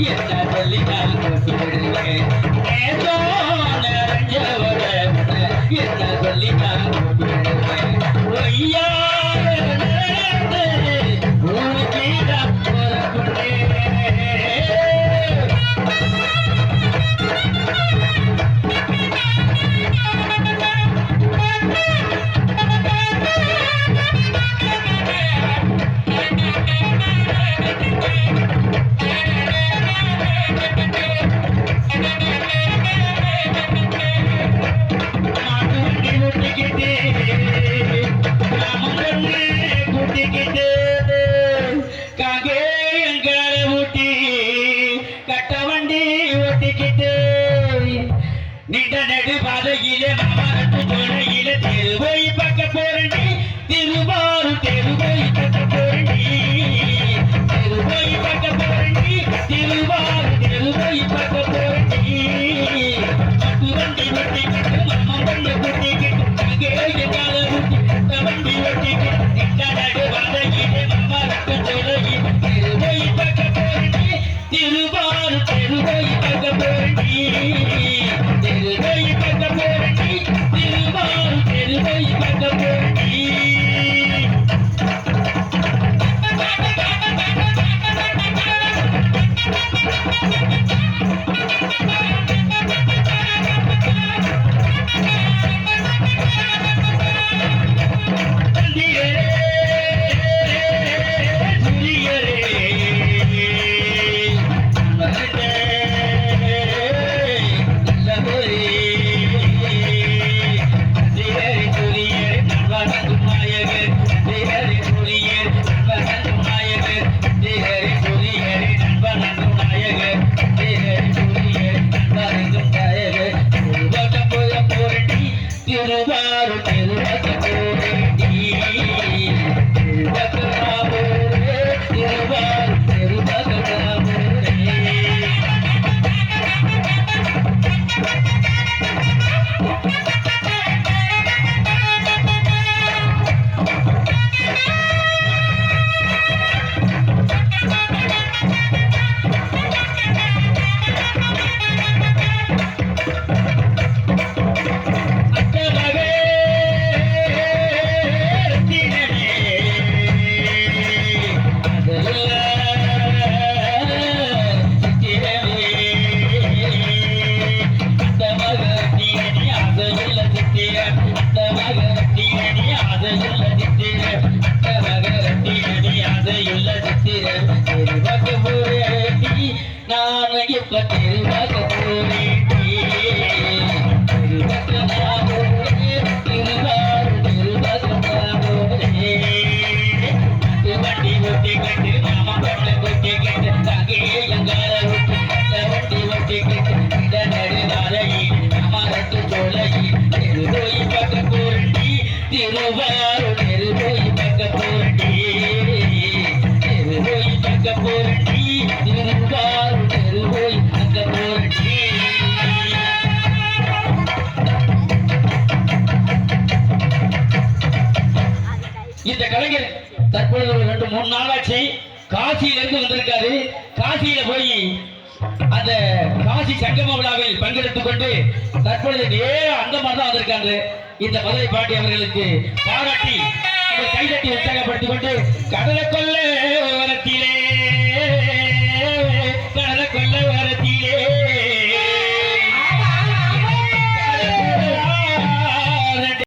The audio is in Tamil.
என்ன சொல்லி நான் கூப்பிடுவேன் ஏதோ நிறைஞ்சவர என்ன சொல்லி நான் கூப்பிடுவேன் ஐயா நீண்ட நடு பாதையிலே மாமரத்து ஜோலையிலே தெருவை பக்க போறண்டி திருவாரு தெருவை பக்க போறண்டி தெருவை பக்க போறண்டி திருவாரு தெருவை பக்க போறண்டி மட்டு வண்டி ஒட்டிக்கிட்டு மாமா வண்டி குட்டிக்கிட்டு அங்கே எங்கால ஊட்டி வண்டி ஒட்டிக்கிட்டு நீண்ட நடு பாதையிலே மாமரத்து ஜோலையிலே தெருவை பக்க போறண்டி திருவாரு தெருவை பக்க போறண்டி தெருவை பக்க போறண்டி திருவாரு தெருவை பக்க போறண்டி நான் இப்ப தெருவாக போறேன் வண்டி ஒட்டி கட்டு மாமா கட்ட கொட்டி கட்டு தங்கே எங்கால வண்டி ஒட்டி கட்டு இந்த நடுநாளையில் மாமரத்து சோலையில் தெருவோய் பக்க போறண்டி திருவாரு தெருவோய் பக்க போறண்டி தெருவோய் பக்க போறண்டி திருவாரு தெருவோய் பக்க போறண்டி இந்த கலைஞர் தற்பொழுது ஒரு 2-3 நாளாச்சு காசியிலிருந்து வந்திருக்காரு. காசியில போய் அந்த காசி சங்கம விழாவில் பங்கெடுத்துக் கொண்டு தற்பொழுது நேர அந்தமான் தான் வந்திருக்காங்க. இந்த மதுரை பாண்டி அவர்களுக்கு பாராட்டி கைதட்டி உற்சாகப்படுத்திக் கொண்டு கடலை கொள்ள